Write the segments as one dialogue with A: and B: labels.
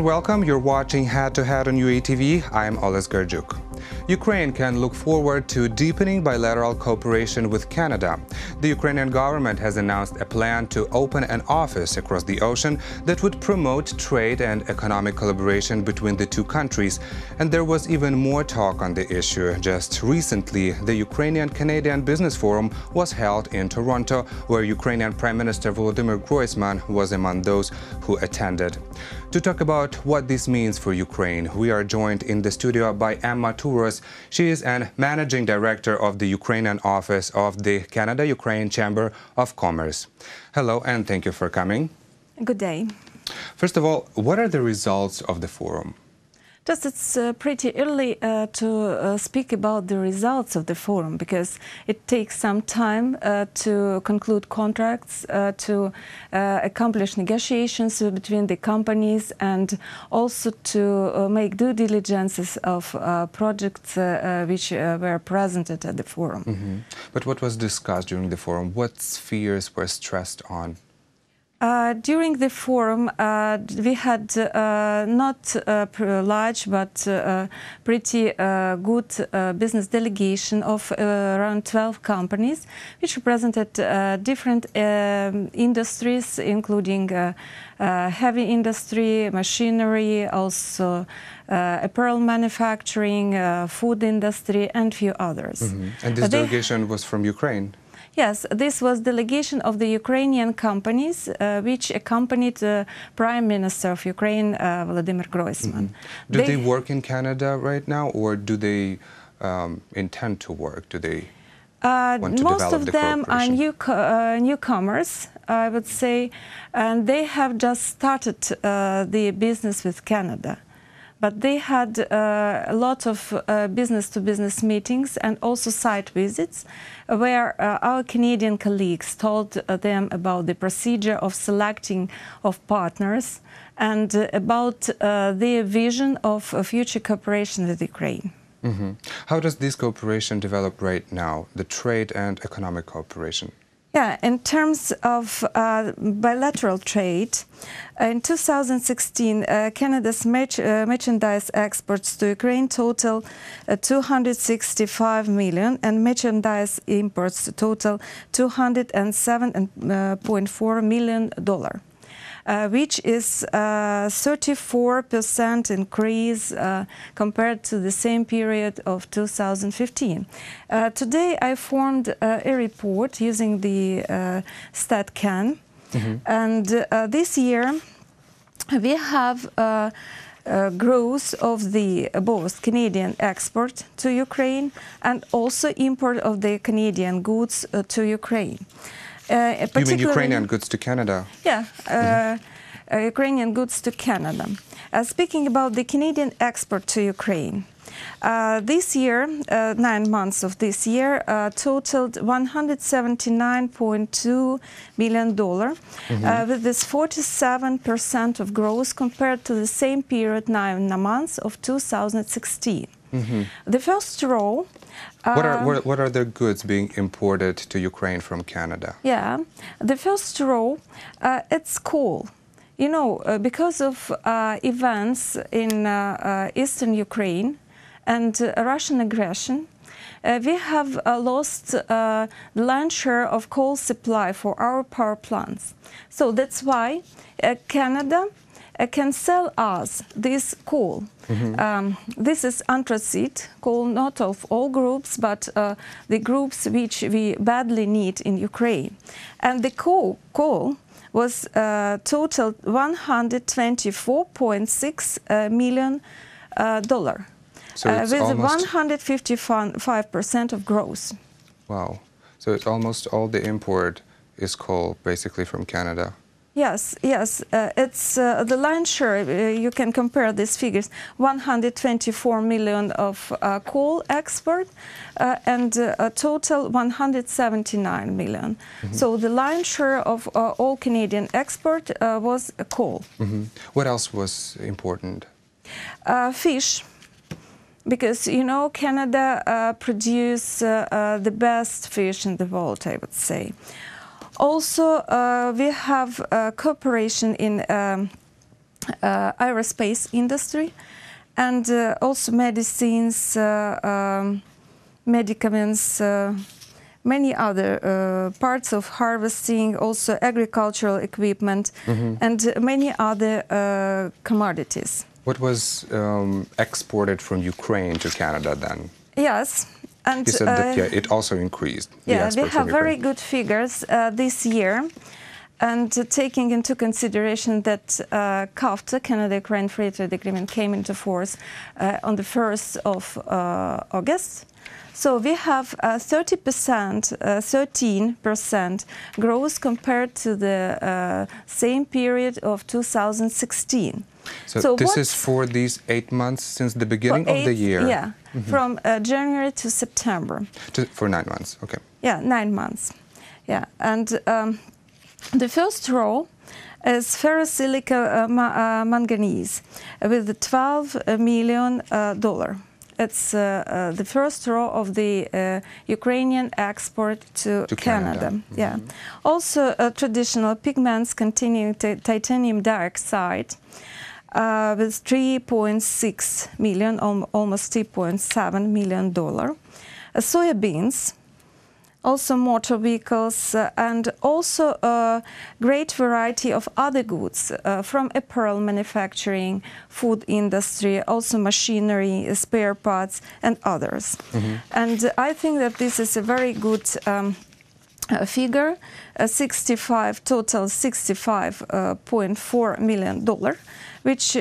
A: and welcome. You're watching Head to Head on UATV. I'm Oles Garjuk. Ukraine can look forward to deepening bilateral cooperation with Canada. The Ukrainian government has announced a plan to open an office across the ocean that would promote trade and economic collaboration between the two countries. And there was even more talk on the issue. Just recently, the Ukrainian-Canadian Business Forum was held in Toronto, where Ukrainian Prime Minister Volodymyr Groysman was among those who attended. To talk about what this means for Ukraine, we are joined in the studio by Emma Turos. She is an managing director of the Ukrainian Office of the Canada-Ukraine Chamber of Commerce. Hello, and thank you for coming.
B: Good day.
A: First of all, what are the results of the forum?
B: Just it's pretty early to speak about the results of the forum, because it takes some time to conclude contracts, to accomplish negotiations between the companies, and also to make due diligences of projects which were presented at the forum.
A: Mm-hmm. But what was discussed during the forum? What spheres were stressed on?
B: During the forum, we had not large, but pretty good business delegation of around 12 companies, which represented different industries, including heavy industry, machinery, also apparel manufacturing, food industry, and few others.
A: Mm-hmm. And this delegation was from Ukraine?
B: Yes, this was delegation of the Ukrainian companies, which accompanied the Prime Minister of Ukraine, Volodymyr Groysman.
A: Mm-hmm. Do they work in Canada right now, or do they intend to work? Do they want to
B: most
A: develop
B: of
A: the
B: them are newcomers, I would say, and they have just started the business with Canada. But they had a lot of business-to-business meetings and also site visits, where our Canadian colleagues told them about the procedure of selecting of partners and about their vision of future cooperation with Ukraine.
A: Mm-hmm. How does this cooperation develop right now, the trade and economic cooperation?
B: Yeah, in terms of bilateral trade, in 2016, Canada's merchandise exports to Ukraine total 265 million, and merchandise imports total $207.4 million. Which is 34% increase compared to the same period of 2015. Today I formed a report using the StatCan, and this year we have growth of the both Canadian export to Ukraine and also import of the Canadian goods to Ukraine.
A: You mean Ukrainian goods to Canada?
B: Yeah, Ukrainian goods to Canada. Speaking about the Canadian export to Ukraine, this year, 9 months of this year, totaled $179.2 million, with this 47% of growth compared to the same period, 9 months of 2016. The first row.
A: What are the goods being imported to Ukraine from Canada?
B: Yeah, the first row, it's coal. You know, because of events in eastern Ukraine and Russian aggression, we have lost the lion's share of coal supply for our power plants. So that's why Canada can sell us this coal. This is anthracite coal, not of all groups, but the groups which we badly need in Ukraine. And the coal was totaled $124.6 million,
A: so it's
B: with
A: almost
B: 155% of growth.
A: Wow. So it's almost all the import is coal, basically, from Canada.
B: Yes, yes, it's the lion's share. You can compare these figures: 124 million of coal export and a total 179 million. So the lion's share of all Canadian export was coal.
A: What else was important?
B: Fish. Because, you know, Canada produces the best fish in the world, I would say. Also, we have cooperation in aerospace industry, and also medicines, medicaments, many other parts of harvesting, also agricultural equipment, and many other commodities.
A: What was exported from Ukraine to Canada then?
B: Yes. And,
A: you said that it also increased.
B: Yeah, we have very good figures this year. And taking into consideration that CAFTA, Canada-Ukraine Free Trade Agreement, came into force on the 1st of August. So we have 13% growth compared to the same period of 2016.
A: So this is for these 8 months since the beginning of the year?
B: Yeah, from January to September.
A: For 9 months, okay.
B: Yeah, 9 months. Yeah, and the first row is ferrosilicon manganese with $12 million. It's the first row of the Ukrainian export to Canada. Yeah. Also, traditional pigments containing titanium dioxide with $3.6 million, almost $3.7 million. Soybeans, also motor vehicles, and also a great variety of other goods from apparel manufacturing, food industry, also machinery, spare parts, and others. And I think that this is a very good figure, total $65.4 million, which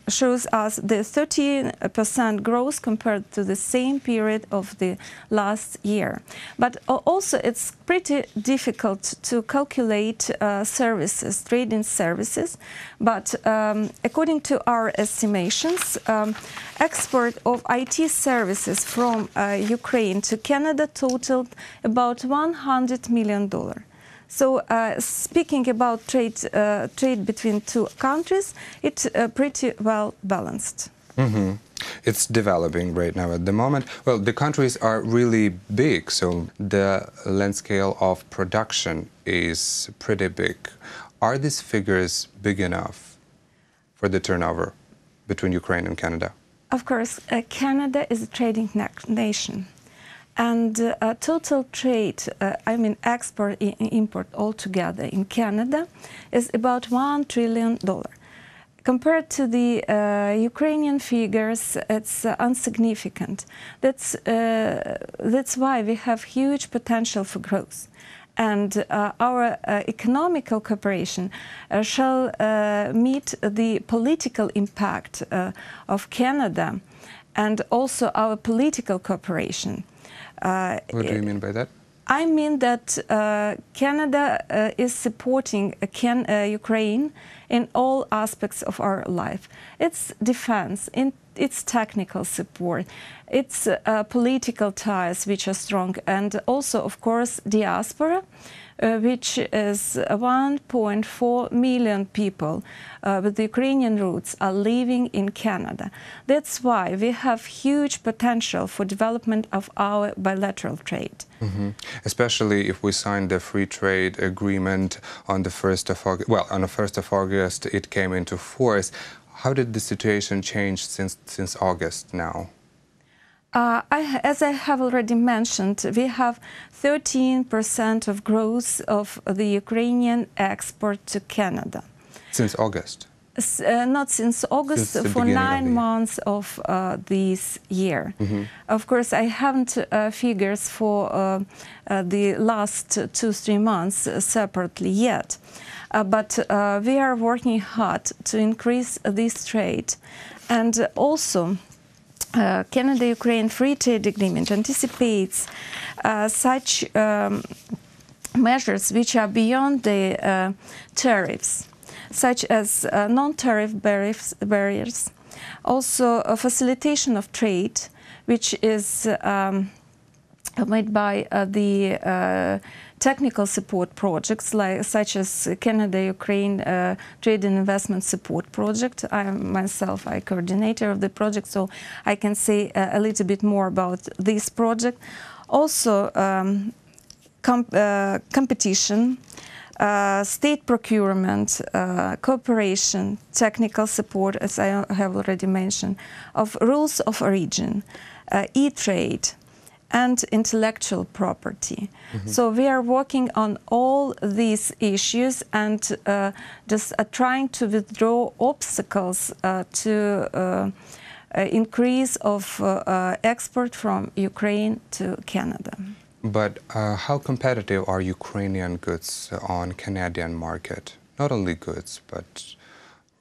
B: shows us the 13% growth compared to the same period of the last year. But also it's pretty difficult to calculate services, trading services, but according to our estimations, export of IT services from Ukraine to Canada totaled about $100 million. So speaking about trade between two countries, it's pretty well balanced.
A: It's developing right now at the moment. Well, the countries are really big, so the land scale of production is pretty big. Are these figures big enough for the turnover between Ukraine and Canada?
B: Of course, Canada is a trading nation. And total trade, I mean export and import altogether in Canada, is about $1 trillion. Compared to the Ukrainian figures, it's insignificant. That's why we have huge potential for growth. And our economical cooperation shall meet the political impact of Canada and also our political cooperation.
A: What do you mean by that?
B: I mean that Canada is supporting Ukraine in all aspects of our life. It's defense, it's technical support, it's political ties which are strong, and also, of course, diaspora, which is 1.4 million people with Ukrainian roots are living in Canada. That's why we have huge potential for development of our bilateral trade.
A: Especially if we signed the free trade agreement on the 1st of August. Well, on the 1st of August it came into force. How did the situation change since August now?
B: As I have already mentioned, we have 13% of growth of the Ukrainian export to Canada.
A: Since August?
B: Not since August, for 9 months of this year. Of course, I haven't figures for the last 2-3 months separately yet. But we are working hard to increase this trade. And also, Canada-Ukraine Free Trade Agreement anticipates such measures which are beyond the tariffs, such as non-tariff barriers, also a facilitation of trade, which is made by the technical support projects, such as Canada-Ukraine Trade and Investment Support Project. I myself, I'm coordinator of the project, so I can say a little bit more about this project. Also, competition, state procurement, cooperation, technical support, as I have already mentioned, of rules of origin, e-trade, and intellectual property. So we are working on all these issues and just trying to withdraw obstacles to increase of export from Ukraine to Canada.
A: But how competitive are Ukrainian goods on Canadian market? Not only goods, but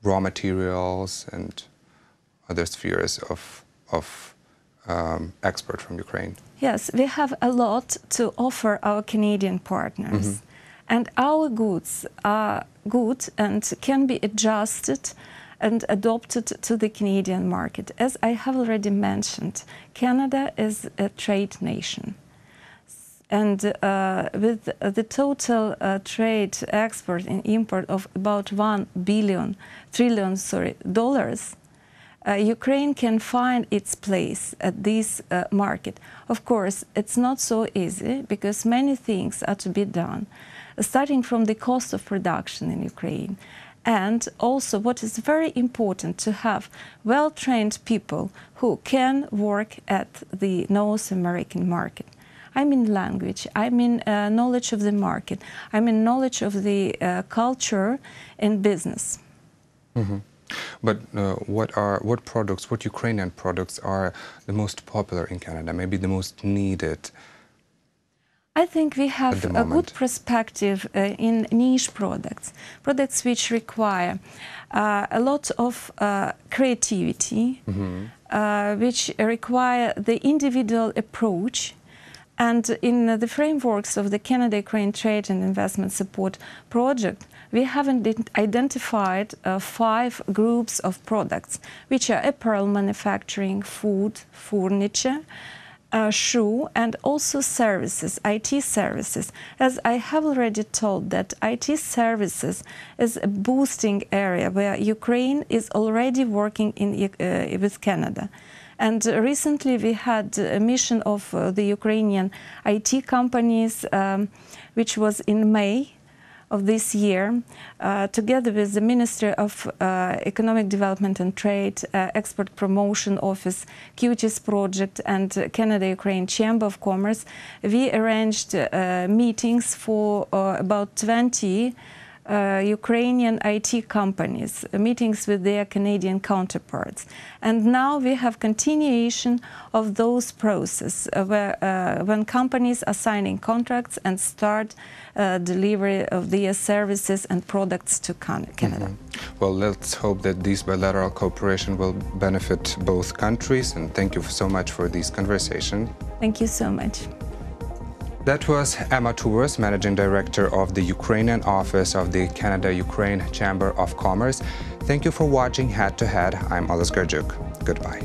A: raw materials and other spheres of export from Ukraine.
B: Yes, we have a lot to offer our Canadian partners. And our goods are good and can be adjusted and adopted to the Canadian market. As I have already mentioned, Canada is a trade nation. And with the total trade export and import of about $1 trillion dollars, Ukraine can find its place at this market. Of course, it's not so easy because many things are to be done, starting from the cost of production in Ukraine. And also what is very important to have well-trained people who can work at the North American market. I mean language, I mean knowledge of the market, I mean knowledge of the culture and business.
A: But what Ukrainian products are the most popular in Canada, maybe the most needed?
B: I think we have a good perspective in niche products, products which require a lot of creativity, which require the individual approach. And in the frameworks of the Canada-Ukraine Trade and Investment Support Project, we have identified 5 groups of products, which are apparel manufacturing, food, furniture, shoe, and also services, IT services. As I have already told that IT services is a boosting area where Ukraine is already working with Canada. And recently we had a mission of the Ukrainian IT companies, which was in May of this year, together with the Ministry of Economic Development and Trade, Export Promotion Office, QTIS Project, and Canada-Ukraine Chamber of Commerce. We arranged meetings for about 20 Ukrainian IT companies, meetings with their Canadian counterparts. And now we have continuation of those processes where when companies are signing contracts and start delivery of their services and products to Canada.
A: Well, let's hope that this bilateral cooperation will benefit both countries, and thank you so much for this conversation.
B: Thank you so much.
A: That was Emma Turos, Managing Director of the Ukrainian Office of the Canada-Ukraine Chamber of Commerce. Thank you for watching Head to Head. I'm Oles Garjuk. Goodbye.